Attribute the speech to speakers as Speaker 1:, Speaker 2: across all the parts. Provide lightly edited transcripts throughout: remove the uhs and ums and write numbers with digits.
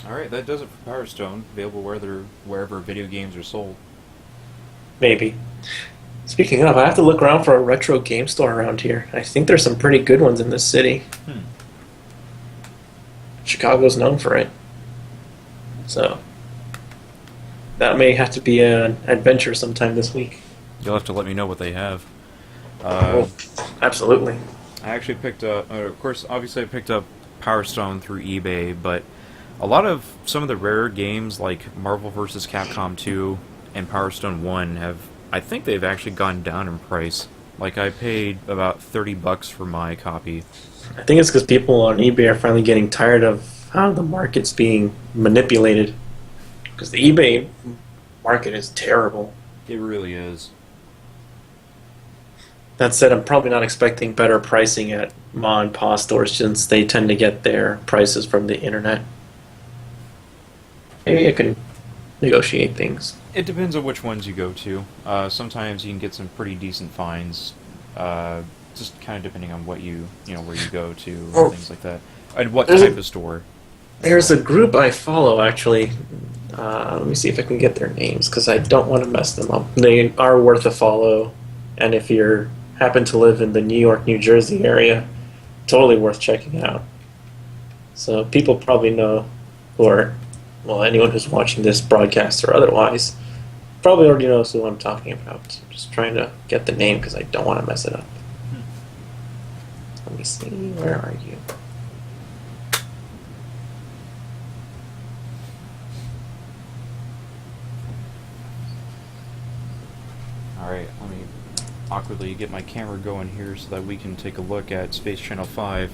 Speaker 1: Alright, that does it for Power Stone. Available wherever video games are sold.
Speaker 2: Maybe. Speaking of, I have to look around for a retro game store around here. I think there's some pretty good ones in this city.
Speaker 1: Hmm.
Speaker 2: Chicago's known for it. So, that may have to be an adventure sometime this week.
Speaker 1: You'll have to let me know what they have.
Speaker 2: Oh, absolutely.
Speaker 1: I actually picked up, of course, obviously I picked up Power Stone through eBay, but a lot of some of the rarer games like Marvel vs. Capcom 2 and Power Stone 1 I think they've actually gone down in price. Like I paid about $30 for my copy.
Speaker 2: I think it's because people on eBay are finally getting tired of how the market's being manipulated. Because the eBay market is terrible.
Speaker 1: It really is.
Speaker 2: That said, I'm probably not expecting better pricing at ma and pa stores since they tend to get their prices from the internet. Maybe I can negotiate things.
Speaker 1: It depends on which ones you go to. Sometimes you can get some pretty decent finds, just kind of depending on where you go to, and things like that, and what type of store.
Speaker 2: There's a group I follow, actually. Let me see if I can get their names, because I don't want to mess them up. They are worth a follow, and if you happen to live in the New York, New Jersey area, totally worth checking out. So people probably know, or, well, anyone who's watching this broadcast or otherwise, probably already knows who I'm talking about. So I'm just trying to get the name, because I don't want to mess it up. Let me see, where are you?
Speaker 1: Alright, let me awkwardly get my camera going here so that we can take a look at Space Channel 5.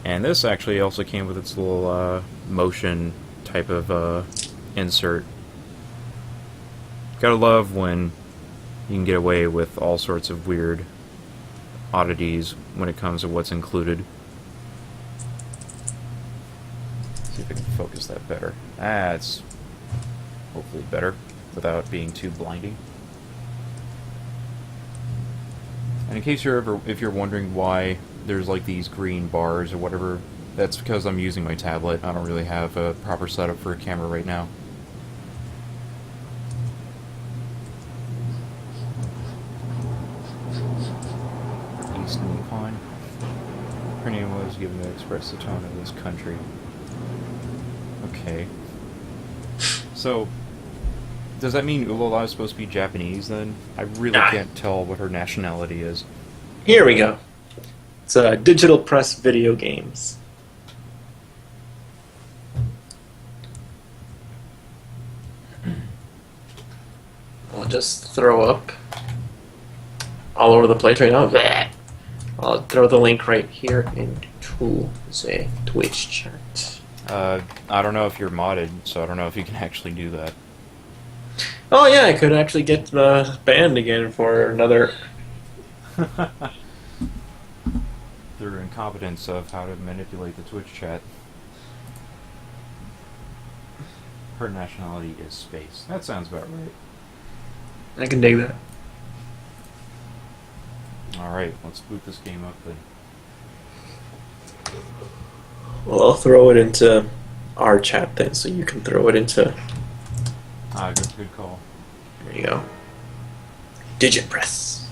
Speaker 1: And this actually also came with its little motion type of insert. Gotta love when you can get away with all sorts of weird oddities when it comes to what's included. See if I can focus that better. That's hopefully better without being too blinding. And in case if you're wondering why there's like these green bars or whatever, that's because I'm using my tablet. I don't really have a proper setup for a camera right now. East Nippon. Printing was given to express the tone of this country. Okay. So, does that mean Ulala is supposed to be Japanese then? I really can't tell what her nationality is.
Speaker 2: Here we go. It's Digital Press Video Games. I'll just throw up all over the place right now. I'll throw the link right here into the Twitch chat.
Speaker 1: I don't know if you're modded, so I don't know if you can actually do that.
Speaker 2: Oh yeah, I could actually get banned again for another...
Speaker 1: Through incompetence of how to manipulate the Twitch chat. Her nationality is space. That sounds about right.
Speaker 2: I can dig that.
Speaker 1: Alright, let's boot this game up then.
Speaker 2: Well, I'll throw it into our chat then, so you can throw it into...
Speaker 1: Ah, good call.
Speaker 2: There you go. Digipress.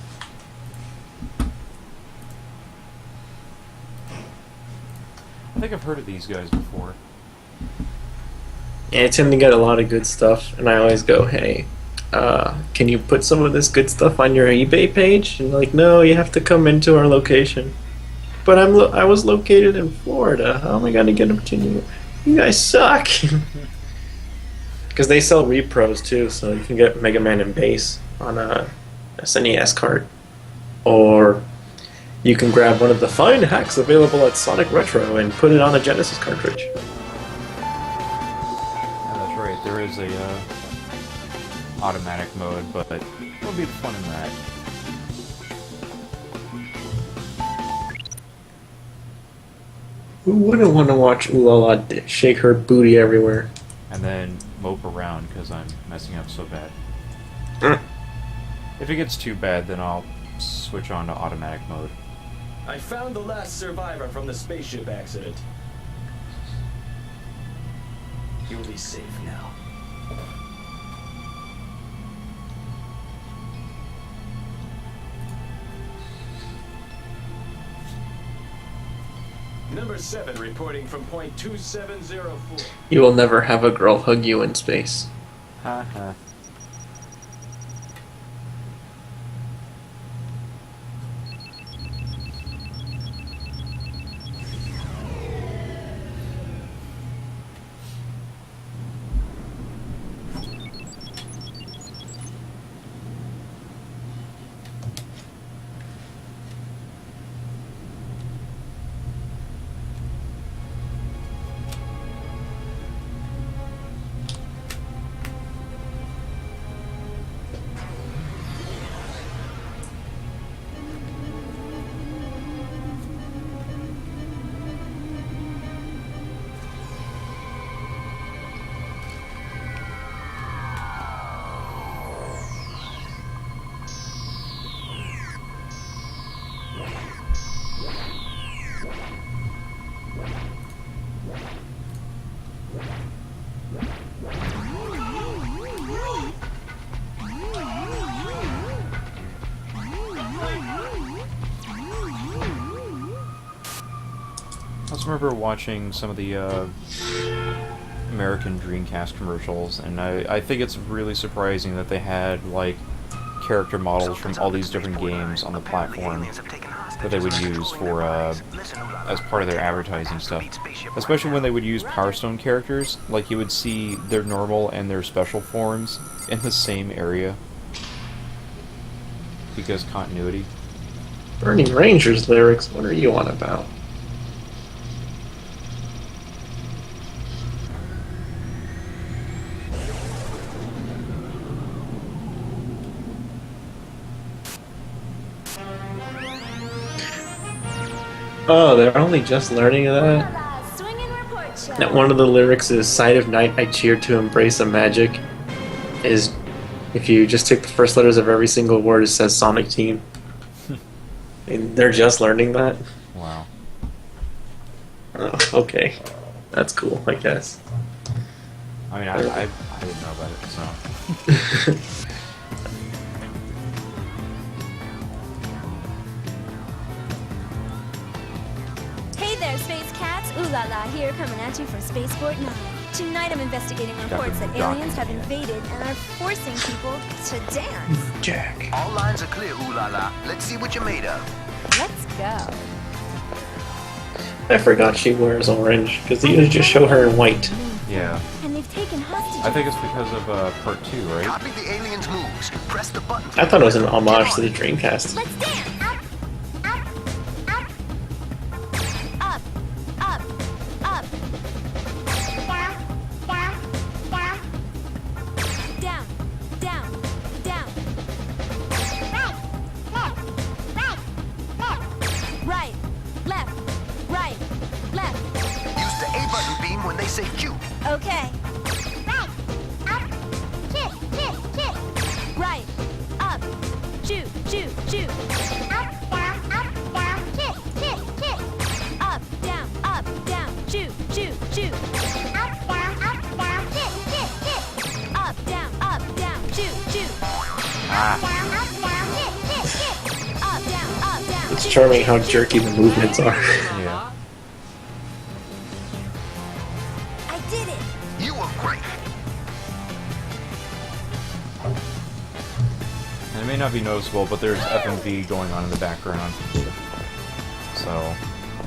Speaker 1: I think I've heard of these guys before.
Speaker 2: Yeah, I tend to get a lot of good stuff, and I always go, hey, can you put some of this good stuff on your eBay page? And like, no, you have to come into our location. But I was located in Florida. How am I gonna get them to you? You guys suck. Because they sell repros too, so you can get Mega Man and Bass on a SNES card, or you can grab one of the fine hacks available at Sonic Retro and put it on a Genesis cartridge.
Speaker 1: Yeah, that's right. There is a automatic mode, but what would be the fun in that?
Speaker 2: Who wouldn't want to watch Ulala shake her booty everywhere?
Speaker 1: And then mope around because I'm messing up so bad.
Speaker 2: Mm.
Speaker 1: If it gets too bad, then I'll switch on to automatic mode.
Speaker 3: I found the last survivor from the spaceship accident. You'll be safe now. Number 7 reporting from point 2704.
Speaker 2: You will never have a girl hug you in space.
Speaker 1: Haha. I just remember watching some of the American Dreamcast commercials, and I think it's really surprising that they had, like, character models from all these different games on the platform that they would use for, as part of their advertising stuff. Especially when they would use Power Stone characters, like you would see their normal and their special forms in the same area. Because continuity.
Speaker 2: Burning Rangers lyrics, what are you on about? Oh, they're only just learning that? That one of the lyrics is, "Sight of night I cheer to embrace a magic," is, if you just take the first letters of every single word, it says Sonic Team. And they're just learning that?
Speaker 1: Wow.
Speaker 2: Oh, okay. That's cool, I guess.
Speaker 1: I mean, I didn't know about it, so...
Speaker 4: Hey there, Space Cats! Ooh la la here, coming at you for Spaceport 9. Tonight I'm investigating reports that aliens have invaded and are forcing people to dance.
Speaker 2: Jack.
Speaker 5: All lines are clear, ooh la la. Let's see what you're made of.
Speaker 4: Let's go.
Speaker 2: I forgot she wears orange, because they usually just show her in white.
Speaker 1: Yeah.
Speaker 4: And they've taken hostages.
Speaker 1: I think it's because of part 2, right?
Speaker 5: Copy the aliens' moves. Press the button.
Speaker 2: I thought it was an homage to the Dreamcast.
Speaker 4: Let's dance! Up, up, up, up. Down, down, down. Right, left, right, left.
Speaker 5: Use the A button beam when they say Q.
Speaker 4: Okay. Right, up, choo, choo, choo. Up, down, choo, choo, choo. Up, down, choo, choo. Up, down,
Speaker 2: It's charming how jerky the movements are.
Speaker 1: Yeah.
Speaker 4: I did it.
Speaker 5: You were great.
Speaker 1: And it may not be noticeable, but there's FMV going on in the background. So,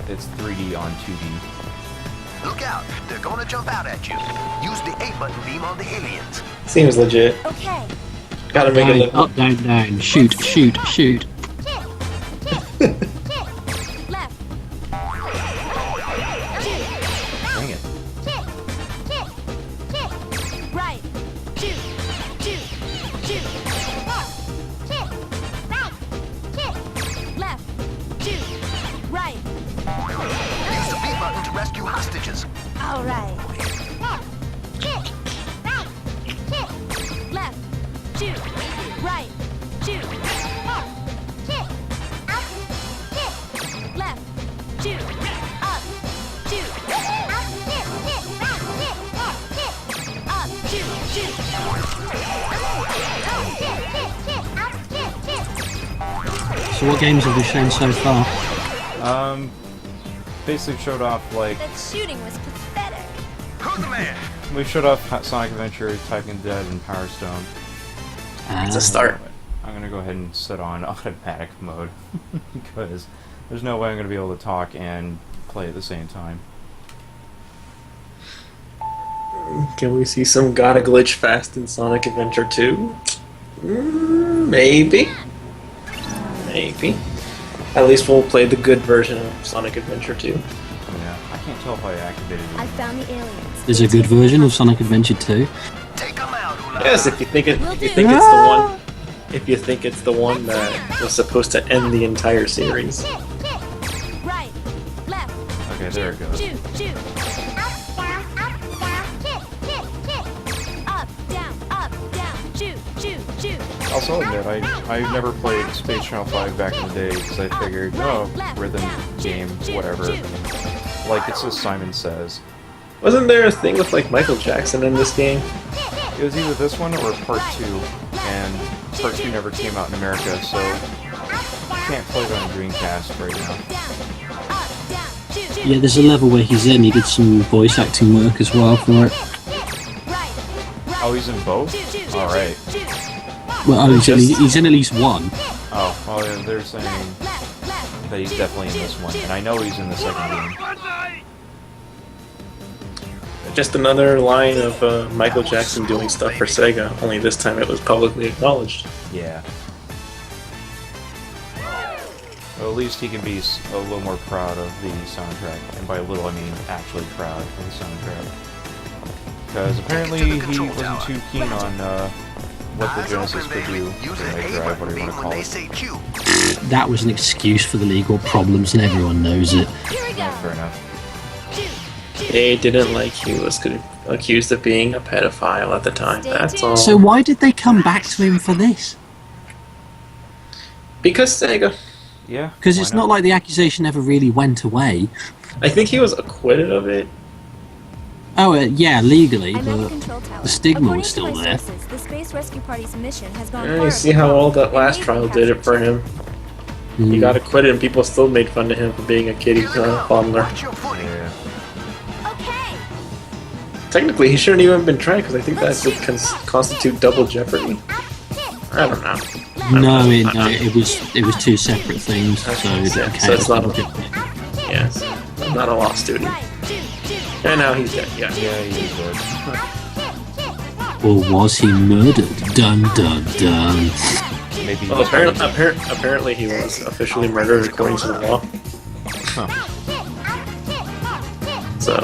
Speaker 1: it's 3D on 2D.
Speaker 5: Look out. They're gonna jump out at you. Use the A button beam on the aliens.
Speaker 2: Seems legit.
Speaker 4: Okay.
Speaker 2: Gotta make it
Speaker 6: Down,
Speaker 2: look.
Speaker 6: up, down, down. Shoot, shoot, shoot.
Speaker 4: Left.
Speaker 1: Dang it.
Speaker 4: Right. Choo, choo, choo. Left. Choo. Right.
Speaker 5: Use the B button to rescue hostages.
Speaker 4: All right. Left. Choo. Right. Choo. Left. Choo. Up. Choo.
Speaker 6: So what games have we shown so far?
Speaker 1: Basically showed off, like,
Speaker 4: That shooting was pathetic.
Speaker 5: Who's the man?
Speaker 1: we showed off Sonic Adventure, Typing Dead, and Power Stone.
Speaker 2: It's a start.
Speaker 1: I'm gonna go ahead and set on automatic mode because there's no way I'm gonna be able to talk and play at the same time.
Speaker 2: Can we see some gotta glitch fast in Sonic Adventure 2? Maybe. Maybe. At least we'll play the good version of Sonic Adventure 2.
Speaker 1: Yeah, I can't tell if I activated
Speaker 4: I
Speaker 1: it.
Speaker 4: found the aliens.
Speaker 6: There's a good version of Sonic Adventure 2.
Speaker 5: Take them out, Ula.
Speaker 2: Yes, if you think it's the one, if you think it's the one that was supposed to end the entire series.
Speaker 4: Right, left,
Speaker 1: Okay, there it goes.
Speaker 4: shoot, shoot. Up, down, shoot, shoot, shoot.
Speaker 1: Also admit, I never played Space Channel 5 back in the day because I figured, oh, rhythm game, whatever. Like it's just Simon Says.
Speaker 2: Wasn't there a thing with like Michael Jackson in this game?
Speaker 1: It was either this one or Part 2, and Part 2 never came out in America, so you can't play it on Dreamcast right now.
Speaker 6: Yeah, there's a level where he's in. He did some voice acting work as well for it.
Speaker 1: Oh, he's in both? Alright.
Speaker 6: Well, he's in at least one.
Speaker 1: Oh, well, they're saying that he's definitely in this one, and I know he's in the second game.
Speaker 2: Just another line of Michael Jackson doing stuff for Sega, only this time it was publicly acknowledged.
Speaker 1: Yeah. Well, at least he can be a little more proud of the soundtrack, and by little I mean actually proud of the soundtrack. Because apparently he wasn't too keen on what the Genesis could do,
Speaker 5: Use
Speaker 1: the
Speaker 5: the
Speaker 1: Mega
Speaker 5: A
Speaker 1: Drive,
Speaker 5: button
Speaker 1: whatever you
Speaker 5: beam
Speaker 1: want to
Speaker 5: when
Speaker 1: call
Speaker 5: they
Speaker 1: it.
Speaker 5: say Q.
Speaker 6: That was an excuse for the legal problems, and everyone knows it.
Speaker 4: Here we
Speaker 1: Yeah,
Speaker 4: go.
Speaker 1: fair enough.
Speaker 2: They didn't like he was accused of being a pedophile at the time, that's all.
Speaker 6: So why did they come back to him for this?
Speaker 2: Because Sega.
Speaker 1: Yeah.
Speaker 6: Because
Speaker 1: why
Speaker 6: it's not like the accusation ever really went away.
Speaker 2: I think he was acquitted of it.
Speaker 6: Oh, yeah, legally,
Speaker 4: I'm at the
Speaker 6: but
Speaker 4: control tower.
Speaker 6: the stigma
Speaker 4: According
Speaker 6: was
Speaker 4: to
Speaker 6: still
Speaker 4: my
Speaker 6: there.
Speaker 4: sources, the Space Rescue Party's mission has gone
Speaker 2: Yeah, you
Speaker 4: horribly
Speaker 2: see how
Speaker 4: wrong,
Speaker 2: all that
Speaker 4: and
Speaker 2: last
Speaker 4: they've
Speaker 2: trial
Speaker 4: been
Speaker 2: did it for
Speaker 4: captured.
Speaker 2: him. He got acquitted and people still made fun of him for being a kitty
Speaker 5: Here we go.
Speaker 2: fondler.
Speaker 5: Watch your footing.
Speaker 1: Yeah.
Speaker 4: Okay.
Speaker 2: Technically, he shouldn't even have been tried because I think that would constitute double jeopardy. I don't know.
Speaker 6: No, it was two separate things, so it didn't
Speaker 2: Yeah,
Speaker 6: count
Speaker 2: so it's
Speaker 6: as
Speaker 2: not
Speaker 6: double
Speaker 2: a-
Speaker 6: jeopardy.
Speaker 2: Yes, I'm not a law student.
Speaker 4: Right, shoot, shoot.
Speaker 2: And now he's dead, yeah.
Speaker 1: Yeah, he did.
Speaker 6: Or was he murdered? Dun dun dun.
Speaker 1: Maybe.
Speaker 2: Well, apparently he was officially murdered according to the law. So,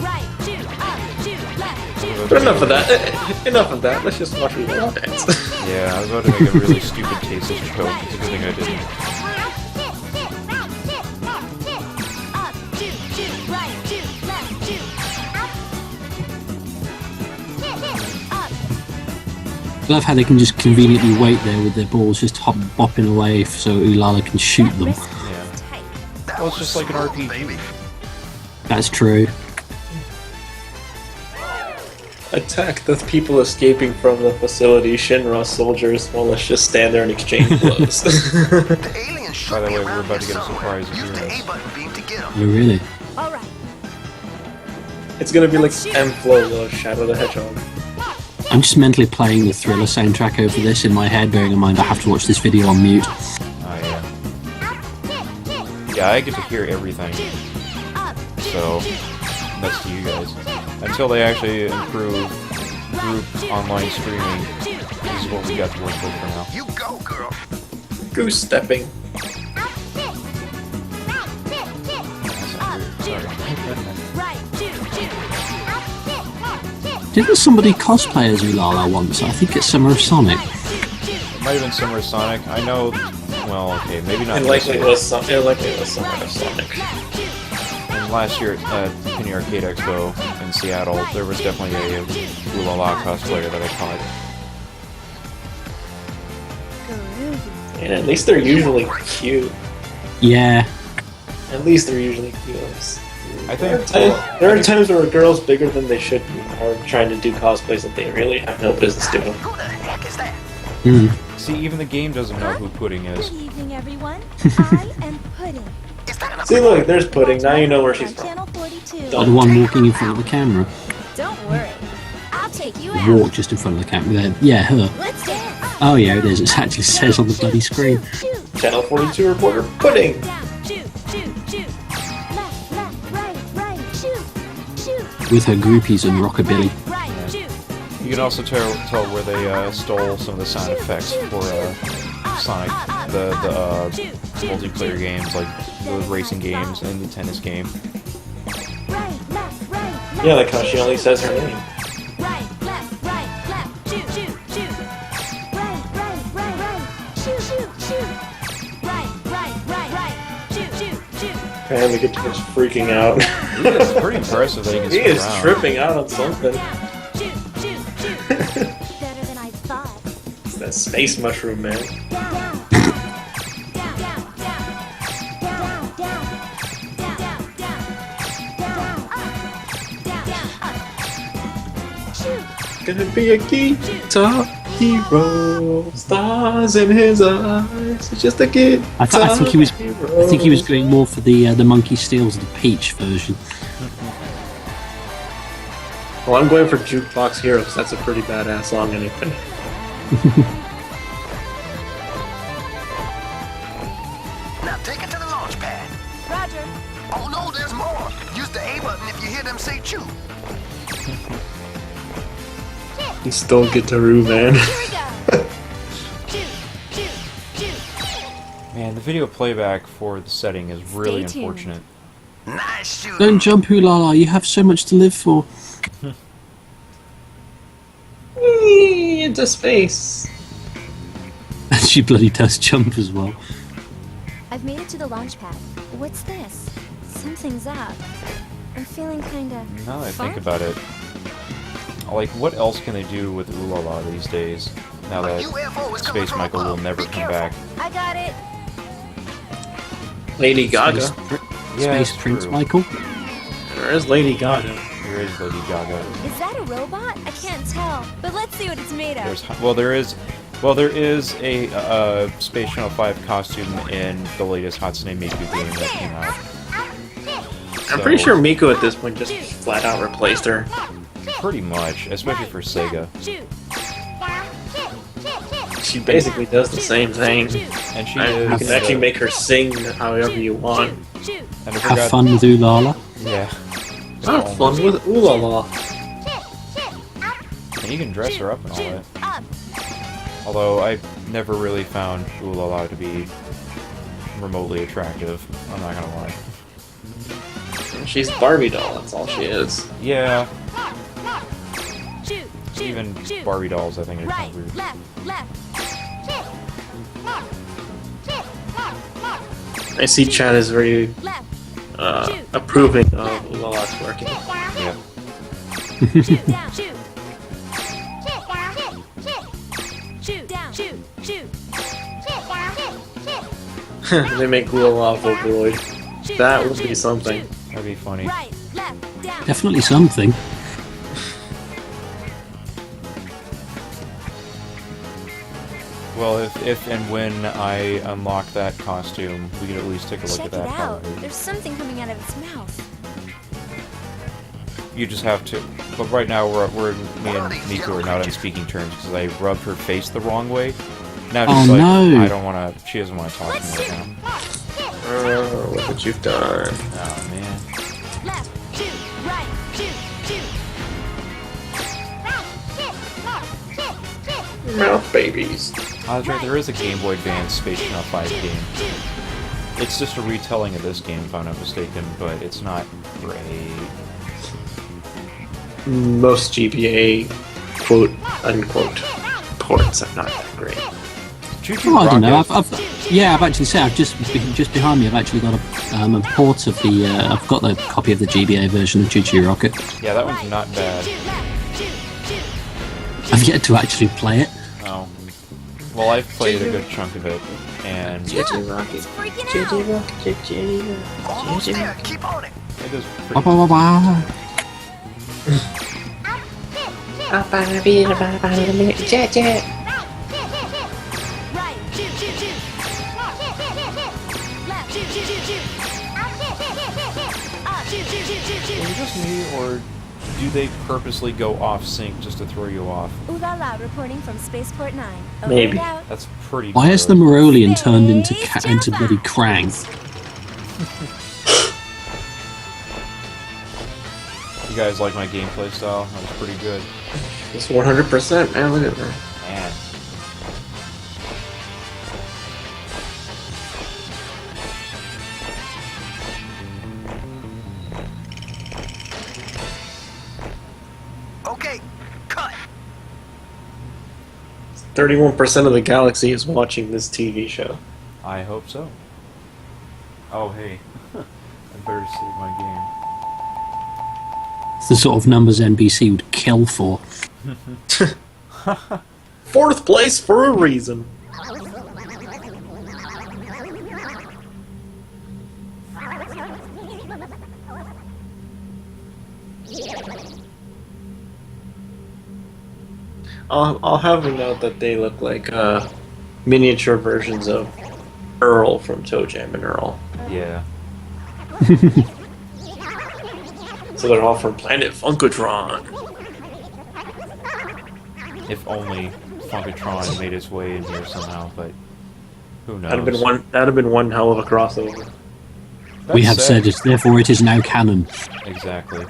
Speaker 4: Right, shoot, up, shoot, left, shoot.
Speaker 2: but enough of that. Enough of that. Let's just watch the law dance.
Speaker 1: Yeah, I was about to make a really stupid tasteless joke. It's a good thing I didn't.
Speaker 4: Up, shoot, shoot, right, shoot, left, shoot. Up.
Speaker 6: I love how they can just conveniently wait there with their balls just bopping away so Ulala can shoot them.
Speaker 1: Yeah.
Speaker 4: Tight.
Speaker 1: Well, it's just like an RPG.
Speaker 5: Baby.
Speaker 6: That's true.
Speaker 2: Attack the people escaping from the facility, Shinra soldiers. Well, let's just stand there and exchange blows.
Speaker 5: The aliens should
Speaker 1: By the
Speaker 5: be
Speaker 1: way, we're
Speaker 5: around
Speaker 1: about to
Speaker 5: here
Speaker 1: get a
Speaker 5: somewhere.
Speaker 1: surprise
Speaker 5: Use the
Speaker 1: appearance.
Speaker 5: A button beam to get them.
Speaker 6: Oh, really?
Speaker 4: All right.
Speaker 2: It's gonna be like M-Flow, Shadow the Hedgehog.
Speaker 6: I'm just mentally playing the Thriller soundtrack over this in my head, bearing in mind I have to watch this video on mute.
Speaker 1: Oh, yeah. Yeah, I get to hear everything.
Speaker 4: Up.
Speaker 1: So, that's to you guys. Until they actually improve group online streaming, this is what we got to work with for now.
Speaker 5: You go, girl.
Speaker 2: Goose stepping.
Speaker 4: Right, shoot, shoot.
Speaker 6: Didn't somebody cosplay as Ulala once? I think it's Summer of Sonic.
Speaker 1: It might have been Summer of Sonic. I know, well, okay, maybe not
Speaker 2: It
Speaker 1: this
Speaker 2: likely
Speaker 1: year.
Speaker 2: was some. It likely was someone of Sonic.
Speaker 1: And last year at Penny Arcade Expo in Seattle, there was definitely a Ulala cosplayer that I caught.
Speaker 4: Groovy.
Speaker 2: And at least they're usually cute.
Speaker 6: Yeah.
Speaker 2: At least they're usually cute.
Speaker 1: I think
Speaker 2: There are times where girls bigger than they should be are trying to do cosplays that they really have no business doing.
Speaker 5: Who the heck is that?
Speaker 1: See, even the game doesn't know who Pudding is.
Speaker 4: Good evening, everyone. I am Pudding.
Speaker 2: See, look, there's Pudding. Now you know where she's
Speaker 4: On
Speaker 2: from.
Speaker 4: Channel 42.
Speaker 6: Oh, the one walking in front of the camera.
Speaker 4: Don't worry. I'll take you out.
Speaker 6: Walk just in front of the camera there. Yeah, her.
Speaker 4: Let's dance.
Speaker 6: Oh yeah, it is. It actually says on the bloody screen.
Speaker 4: Shoot.
Speaker 2: Channel 42 reporter Pudding.
Speaker 4: Down. Shoot. Shoot. Shoot. Left. Left. Right. Shoot. Shoot.
Speaker 6: With her groupies and rockabilly.
Speaker 4: Right. Shoot.
Speaker 1: You can also tell where they stole some of the sound effects for Sonic, the multiplayer games, like the racing games and the tennis game.
Speaker 4: Right. Left. Right.
Speaker 2: Yeah, like how she only says her name.
Speaker 4: Right. Left. Left. Shoot. Shoot. Shoot. Right. Shoot. Shoot. Shoot. Right. Shoot. Shoot. Shoot.
Speaker 2: And we get to just freaking out.
Speaker 1: It's pretty impressive that he can
Speaker 2: He
Speaker 1: spin
Speaker 2: is
Speaker 1: around.
Speaker 2: tripping out on something.
Speaker 4: Shoot. Better than I thought.
Speaker 2: It's that space mushroom, man. Gonna be a guitar hero, stars in his eyes. It's just a guitar
Speaker 6: I think he was.
Speaker 2: hero.
Speaker 6: I think he was going more for the Monkey Steals the Peach version.
Speaker 2: Well, I'm going for Jukebox Hero because that's a pretty badass song anyway.
Speaker 5: Now take it to the launch pad.
Speaker 4: Roger.
Speaker 5: Oh no, there's more. Use the A button if you hear them say chew.
Speaker 2: He stole Guitaroo, man.
Speaker 4: Here we go. Shoot.
Speaker 1: Man, the video playback for the setting is really
Speaker 4: Stay tuned.
Speaker 1: unfortunate.
Speaker 5: Nice shooting.
Speaker 6: Don't jump, Ooh La La. You have so much to live for.
Speaker 2: Whee, into space.
Speaker 6: And she bloody does jump as well.
Speaker 4: I've made it to the launch pad. What's this? Something's up. I'm feeling kinda.
Speaker 1: Now that I think
Speaker 4: funky.
Speaker 1: about it, like, what else can they do with Ooh La La these days? Now that
Speaker 5: UFO is coming
Speaker 1: Space
Speaker 5: from
Speaker 1: Michael will
Speaker 5: above.
Speaker 1: never
Speaker 5: Be
Speaker 1: come
Speaker 5: careful.
Speaker 1: back.
Speaker 4: I got it.
Speaker 2: Lady Gaga.
Speaker 1: Yeah,
Speaker 6: Space
Speaker 1: it's
Speaker 6: Prince
Speaker 1: true.
Speaker 6: Michael.
Speaker 2: There is Lady Gaga.
Speaker 1: There is Lady Gaga.
Speaker 4: Is that a robot? I can't tell. But let's see what it's made of.
Speaker 1: There is a Space Channel 5 costume in the latest Hatsune Miku game that came out.
Speaker 2: I'm
Speaker 1: So,
Speaker 2: pretty sure Miko at this point just flat out replaced her.
Speaker 1: pretty much, especially for Sega.
Speaker 4: Shoot.
Speaker 2: She basically does the same thing.
Speaker 1: And she
Speaker 2: And you
Speaker 1: is.
Speaker 2: can actually make her sing however you want.
Speaker 4: Shoot.
Speaker 1: And I
Speaker 6: Have
Speaker 1: forgot,
Speaker 6: fun with Ooh La La.
Speaker 1: Yeah.
Speaker 2: Have fun with Ooh La La.
Speaker 1: And you can dress her up and all that.
Speaker 4: Up.
Speaker 1: Although I've never really found Ooh La La to be remotely attractive. I'm not gonna lie.
Speaker 2: She's Barbie doll, that's all she is.
Speaker 1: Yeah,
Speaker 4: Shoot. Shoot.
Speaker 1: even
Speaker 4: Shoot.
Speaker 1: Barbie dolls I think are kind
Speaker 4: Right.
Speaker 1: of weird.
Speaker 4: Left.
Speaker 2: I see Chad is very
Speaker 4: Left.
Speaker 2: approving of Ooh La La's twerking.
Speaker 1: Yeah.
Speaker 4: Shoot. Down. Shoot. Shoot. Down. Shoot.
Speaker 2: They make Ooh La La Vocaloid.
Speaker 4: Shoot.
Speaker 2: That
Speaker 4: Down.
Speaker 2: would be
Speaker 4: Shoot.
Speaker 2: something.
Speaker 4: Shoot.
Speaker 1: That'd be funny.
Speaker 4: Right. Left. Down.
Speaker 6: Definitely something.
Speaker 1: Well, if and when I unlock that costume, we could at least take a look
Speaker 4: Check
Speaker 1: at
Speaker 4: it
Speaker 1: that.
Speaker 4: out.
Speaker 1: Probably.
Speaker 4: There's something coming out of its mouth.
Speaker 1: You just have to. But right now, me and Miko are not on speaking terms because I rubbed her face the wrong way. Now
Speaker 6: Oh,
Speaker 1: she's like,
Speaker 6: no.
Speaker 1: I don't want to. She doesn't want to talk to me right now.
Speaker 2: Oh, look what you've done.
Speaker 1: Oh man.
Speaker 4: Left. Shoot. Right. Shoot.
Speaker 2: Mouth babies.
Speaker 1: That's right. There is a Game Boy Advance Space Channel 5 game. It's just a retelling of this game, if I'm not mistaken, but it's not great.
Speaker 2: Most GBA quote unquote ports are not that great.
Speaker 1: Choo Choo
Speaker 6: Oh, I don't know.
Speaker 1: Rocket-
Speaker 6: I've actually said just behind me. I've actually got a port of the. I've got the copy of the GBA version of Choo Choo Rocket.
Speaker 1: Yeah, that one's not bad.
Speaker 6: I've yet to actually play it.
Speaker 1: Oh. Well, I've played a good chunk of it, and it
Speaker 2: JJ Rocket.
Speaker 4: It's freaking
Speaker 2: JJ
Speaker 4: out.
Speaker 2: Rocket. JJ.
Speaker 5: Almost there. Keep on it.
Speaker 1: is
Speaker 6: Wah,
Speaker 1: pretty.
Speaker 6: wah, wah, wah.
Speaker 1: Is it just me, or do they purposely go off sync just to throw you off?
Speaker 4: Ooh la la reporting from Spaceport 9. Over
Speaker 2: Maybe.
Speaker 4: and out.
Speaker 1: That's pretty.
Speaker 6: Why has the
Speaker 1: good.
Speaker 6: Morolian turned into bloody Krang?
Speaker 1: You guys like my gameplay style? That was pretty good.
Speaker 2: It's 100%, man. Look at that.
Speaker 1: Man.
Speaker 5: Okay, cut.
Speaker 2: 31% of the galaxy is watching this TV show.
Speaker 1: I hope so. Oh, hey. I better save my game.
Speaker 6: It's the sort of numbers NBC would kill for.
Speaker 2: 4th place for a reason. I'll have a note that they look like miniature versions of Earl from Toe Jam and Earl.
Speaker 1: Yeah.
Speaker 2: So they're all from Planet Funkatron.
Speaker 1: If only Funkatron made its way in here somehow, but who knows?
Speaker 2: That'd have been one hell of a crossover.
Speaker 6: We have said it, therefore it is now canon.
Speaker 1: Exactly.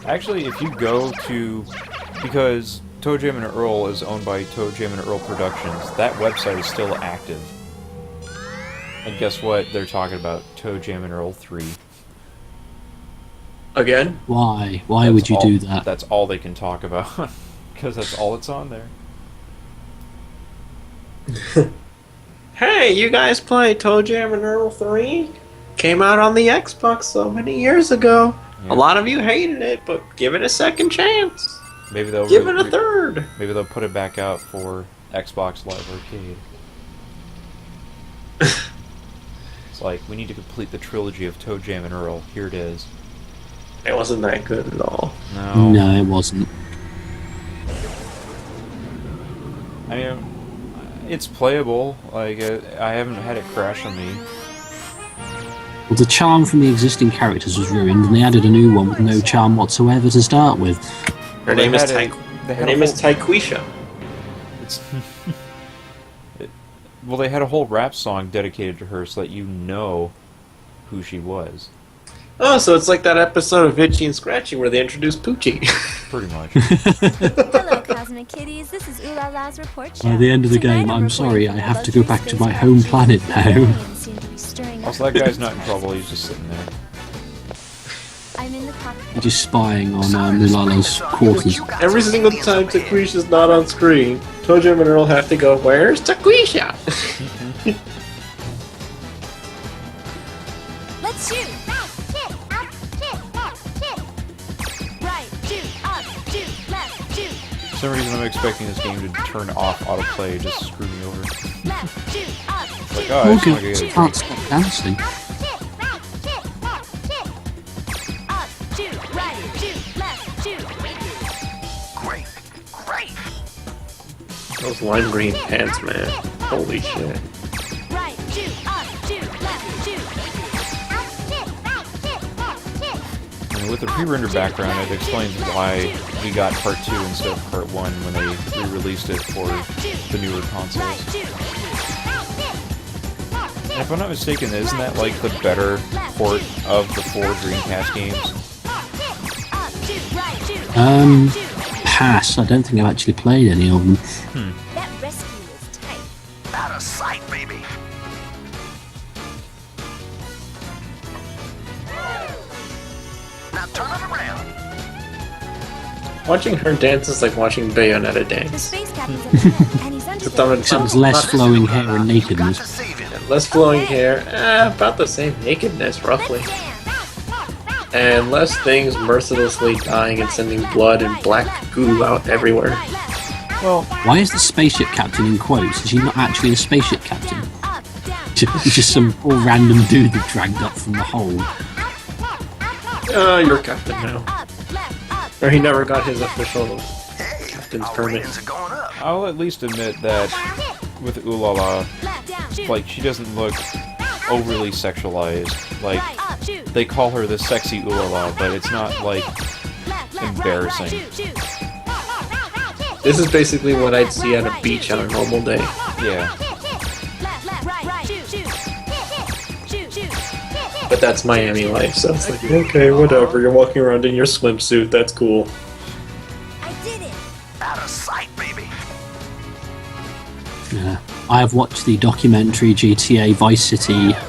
Speaker 1: Actually, if you go to... Because Toe Jam and Earl is owned by Toe Jam and Earl Productions, that website is still active. And guess what? They're talking about Toe Jam and Earl 3.
Speaker 2: Again?
Speaker 6: Why? Why would you do that?
Speaker 1: That's all they can talk about. Because that's all that's on there.
Speaker 2: Hey, you guys play Toe Jam and Earl 3? Came out on the Xbox so many years ago.
Speaker 1: Yeah.
Speaker 2: A lot of you hated it, but give it a second chance.
Speaker 1: Maybe they'll
Speaker 2: Give it a third.
Speaker 1: Maybe they'll put it back out for Xbox Live Arcade. It's like, we need to complete the trilogy of Toe Jam and Earl. Here it is.
Speaker 2: It wasn't that good at all.
Speaker 1: No.
Speaker 6: No, it wasn't.
Speaker 1: I mean, it's playable. Like, I haven't had it crash on me.
Speaker 6: Well, the charm from the existing characters was ruined, and they added a new one with no charm whatsoever to start with.
Speaker 2: Her name is Taquisha.
Speaker 1: It's well, they had a whole rap song dedicated to her so that you know who she was.
Speaker 2: Oh, so it's like that episode of Itchy and Scratchy where they introduced Poochie.
Speaker 1: Pretty much.
Speaker 4: Hello, Cosmic Kitties. This is Ooh La La's report show.
Speaker 6: By the end of the
Speaker 4: Tonight
Speaker 6: game, I'm
Speaker 4: reporting
Speaker 6: sorry,
Speaker 4: from
Speaker 6: I
Speaker 4: the
Speaker 6: have to go
Speaker 4: luxury
Speaker 6: back to
Speaker 4: space
Speaker 6: my
Speaker 4: craft
Speaker 6: home
Speaker 4: ship.
Speaker 6: planet now.
Speaker 4: Aliens seem to be stirring up
Speaker 1: Also, that guy's not in
Speaker 4: something
Speaker 1: trouble. He's just sitting there.
Speaker 4: I'm in the cockpit.
Speaker 6: You're just spying on Mulala's quarters.
Speaker 2: Every single time Taquisha's not on screen, Toe Jam and Earl have to go, "Where's Taquisha?"
Speaker 4: Let's shoot! Right, shoot, up, shoot, left, shoot,
Speaker 1: For some reason, I'm expecting this game to turn off autoplay, just screw me over.
Speaker 4: left, shoot, up,
Speaker 1: Like,
Speaker 4: shoot,
Speaker 1: oh, I just want to
Speaker 6: Morgan
Speaker 1: get it.
Speaker 6: can't stop dancing.
Speaker 4: up, shoot, right, shoot, left, shoot.
Speaker 5: Great, great.
Speaker 2: Those lime green pants, man. Holy shit.
Speaker 4: Right, shoot, up, shoot, left, shoot.
Speaker 1: And with the pre-rendered background, it explains why we got Part 2 instead of Part 1 when they re-released it for the newer consoles. And if I'm not mistaken, isn't that like the better port of the 4 Dreamcast games?
Speaker 6: Pass. I don't think I've actually played any of them.
Speaker 4: That rescue is tight.
Speaker 5: Out of sight, baby. Now turn it around.
Speaker 2: Watching her dance is like watching Bayonetta
Speaker 4: The
Speaker 2: dance.
Speaker 4: space captain's up ahead, and he's
Speaker 2: Except on
Speaker 4: understood.
Speaker 2: a
Speaker 6: Except with less flowing hair and
Speaker 5: You got to
Speaker 6: nakedness.
Speaker 5: save it.
Speaker 2: less flowing hair, about the same nakedness, roughly. And less things mercilessly dying and sending blood and black goo out everywhere.
Speaker 1: Well,
Speaker 6: Why is the spaceship captain in quotes? Is he not actually the spaceship captain? He's just some poor random dude that dragged up from the hole.
Speaker 2: You're captain now. Or he never got his official
Speaker 5: Hey,
Speaker 2: captain's
Speaker 5: our
Speaker 2: permit.
Speaker 5: ratings are going up.
Speaker 1: I'll at least admit that with Ooh La La, like, she doesn't look overly sexualized. Like, they call her the sexy ooh la la, but it's not, like, embarrassing.
Speaker 2: This is basically what I'd see at a beach on a normal day.
Speaker 1: Yeah.
Speaker 2: But that's Miami life, so it's like, okay, whatever, you're walking around in your swimsuit, that's cool.
Speaker 4: I did it.
Speaker 5: Out of sight, baby.
Speaker 6: Yeah. I have watched the documentary GTA Vice City.
Speaker 1: How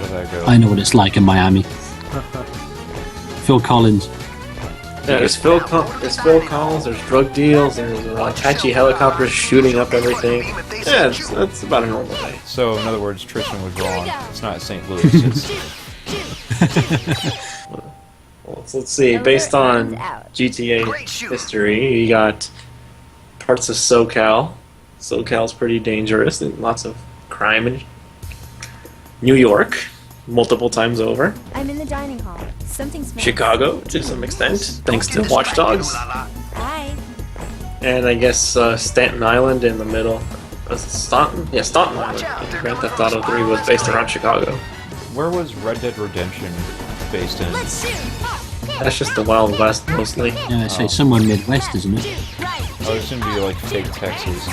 Speaker 1: did that go?
Speaker 6: I know what it's like in Miami. Phil Collins.
Speaker 2: Yeah, there's Phil Collins, there's drug deals, there's Apache helicopters shooting up everything. Yeah, that's about a normal day.
Speaker 1: So, in other words, Tristan was wrong. It's not St. Louis, it's...
Speaker 2: Well, let's see, based on GTA history, you got parts of SoCal. SoCal's pretty dangerous, and lots of crime in New York, multiple times over.
Speaker 4: I'm in the dining hall. Something smells.
Speaker 2: Chicago, to some extent, thanks to Watch Dogs.
Speaker 4: Hi.
Speaker 2: And I guess Staten Island in the middle. Was it Staunton? Yeah, Staunton Island. Grand Theft Auto 3 was based around Chicago.
Speaker 1: Where was Red Dead Redemption based in?
Speaker 4: Let's shoot.
Speaker 2: That's just the Wild West, mostly.
Speaker 6: Yeah, so it's somewhere Midwest, isn't it?
Speaker 1: Oh, it's gonna be like fake Texas.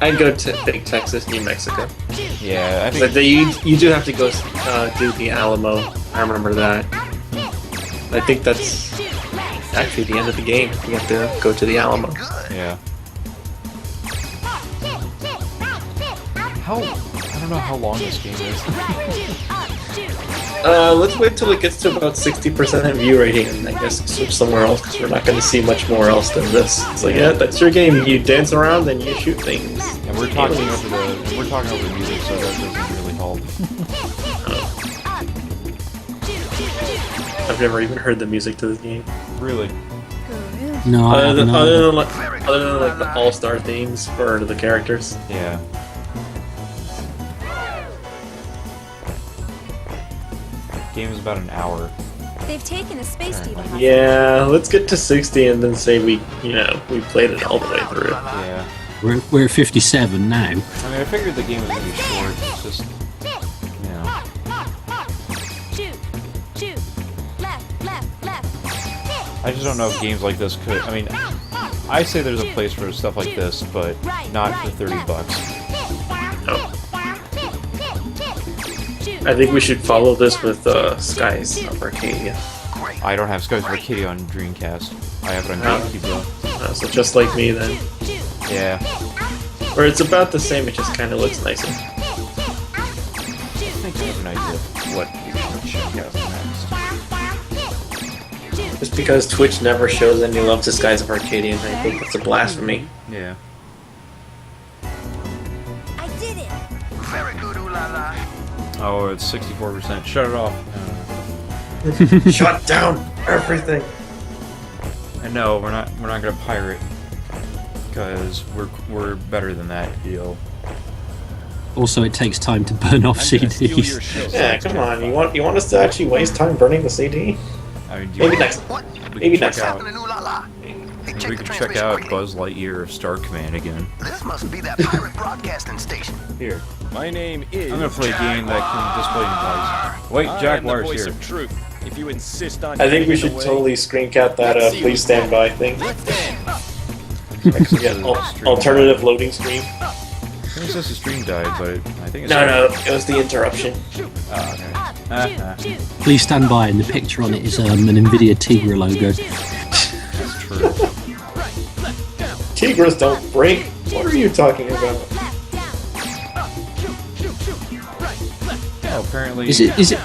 Speaker 2: I'd go to Big Texas, New Mexico.
Speaker 1: Yeah, I
Speaker 2: But
Speaker 1: think...
Speaker 2: you do have to go do the Alamo. I remember that. I think that's actually the end of the game. You have to go to the Alamo.
Speaker 1: Yeah. How... I don't know how long this game is.
Speaker 2: Let's wait till it gets to about 60% view rating and I guess switch somewhere else because we're not going to see much more else than this. It's like, yeah, that's your game. You dance around and you shoot things.
Speaker 1: And we're talking over the music, so that doesn't really help.
Speaker 2: I've never even heard the music to this game.
Speaker 1: Really.
Speaker 6: No, I haven't.
Speaker 2: Other than like the all-star themes for the characters.
Speaker 1: Yeah. Game is about an hour.
Speaker 4: They've taken a space diva hostage.
Speaker 2: Yeah, let's get to 60 and then say we played it all the way through.
Speaker 1: Yeah.
Speaker 6: We're at 57 now.
Speaker 1: I mean, I figured the game was gonna be short. It's just, you know.
Speaker 4: Shoot. Shoot. Left.
Speaker 1: I just don't know if games like this could. I mean, I say there's a place for stuff like this, but not for $30.
Speaker 2: Oh. I think we should follow this with Skies of Arcadia.
Speaker 1: I don't have Skies of Arcadia on Dreamcast. I have it on GameCube though.
Speaker 2: So just like me then.
Speaker 1: Yeah.
Speaker 2: Or it's about the same, it just kind of looks nicer.
Speaker 1: I think I have an idea of what we should check out next.
Speaker 2: Just because Twitch never shows any love to Skies of Arcadia, I think that's a blasphemy.
Speaker 1: Yeah.
Speaker 4: I did it.
Speaker 5: Very good, ooh la la.
Speaker 1: Oh, it's 64%. Shut it off.
Speaker 2: Shut down everything.
Speaker 1: And no, we're not gonna pirate because we're better than that deal.
Speaker 6: Also, it takes time to burn off CDs.
Speaker 2: Yeah, come on. You want us to actually waste time burning the CD?
Speaker 1: I mean,
Speaker 2: Maybe next.
Speaker 5: What?
Speaker 2: Maybe next
Speaker 1: check
Speaker 2: time.
Speaker 1: out,
Speaker 5: Ooh la la. Hey,
Speaker 1: we
Speaker 5: check the
Speaker 1: could check
Speaker 5: transmission
Speaker 1: out
Speaker 5: rate.
Speaker 1: Buzz Lightyear of Star Command again.
Speaker 5: This must be that pirate broadcasting station.
Speaker 1: Here,
Speaker 3: My name is.
Speaker 1: I'm gonna play a game that can display device. Wait,
Speaker 3: I am the
Speaker 1: Jaguar's
Speaker 3: voice
Speaker 1: here.
Speaker 3: of truth. If you insist on.
Speaker 2: I think we
Speaker 3: getting in
Speaker 2: should
Speaker 3: the way,
Speaker 2: totally screen cap that please stand by thing.
Speaker 3: let's dance.
Speaker 2: Yeah, alternative loading screen.
Speaker 1: I think it says the stream died, but I think it's...
Speaker 2: No, it was the interruption.
Speaker 1: Oh, okay.
Speaker 6: Please stand by, and the picture on it is an NVIDIA Tegra logo.
Speaker 1: That's true.
Speaker 2: Tigras don't break. What are you talking about?
Speaker 1: Oh, apparently...
Speaker 6: Is it?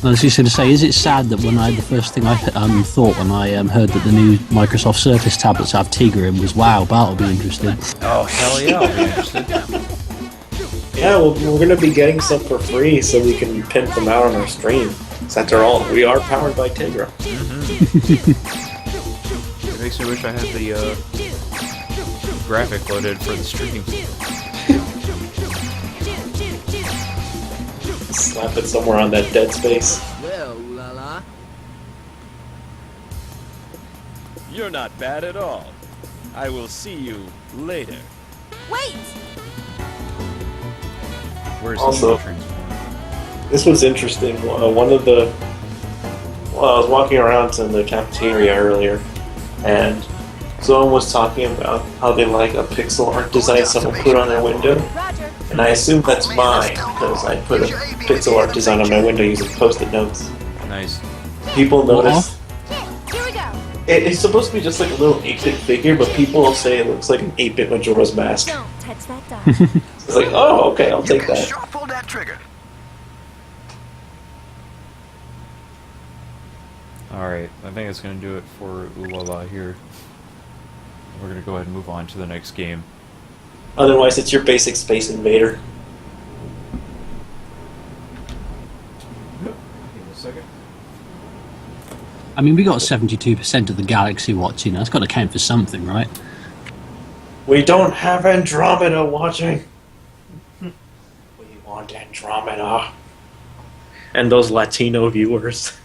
Speaker 6: I was just going to say, is it sad that the first thing I thought when I heard that the new Microsoft Surface tablets have Tegra in was, wow, that'll be interesting.
Speaker 1: Oh, hell yeah, I'll be interested.
Speaker 2: Yeah, well, we're gonna be getting some for free so we can pimp them out on our stream. 'Cause after all, we are powered by Tegra.
Speaker 1: It makes me wish I had the graphic loaded for the stream.
Speaker 2: Slap it somewhere on that dead space.
Speaker 7: Well, la la.
Speaker 3: You're not bad at all. I will see you later.
Speaker 4: Wait!
Speaker 1: Where's
Speaker 2: Also-
Speaker 1: he transformed?
Speaker 2: This was interesting. One of the... Well, I was walking around in the cafeteria earlier, and someone was talking about how they like a pixel art design someone put on their window,
Speaker 4: Roger.
Speaker 2: and I assume that's mine, because I put a pixel art design on my window using post-it notes.
Speaker 1: Nice.
Speaker 2: People notice...
Speaker 4: Here we go.
Speaker 2: It's supposed to be just like a little 8-bit figure, but people say it looks like an 8-bit Majora's Mask.
Speaker 4: Don't touch that dot.
Speaker 2: It's like, oh, okay, I'll take that.
Speaker 5: Sure pull that trigger.
Speaker 1: Alright, I think that's going to do it for Ooh La La here. We're going to go ahead and move on to the next game.
Speaker 2: Otherwise, it's your basic Space Invader.
Speaker 1: Give me a second.
Speaker 6: I mean, we got 72% of the galaxy watching. That's got to count for something, right?
Speaker 2: We don't have Andromeda watching. We want Andromeda. And those Latino viewers.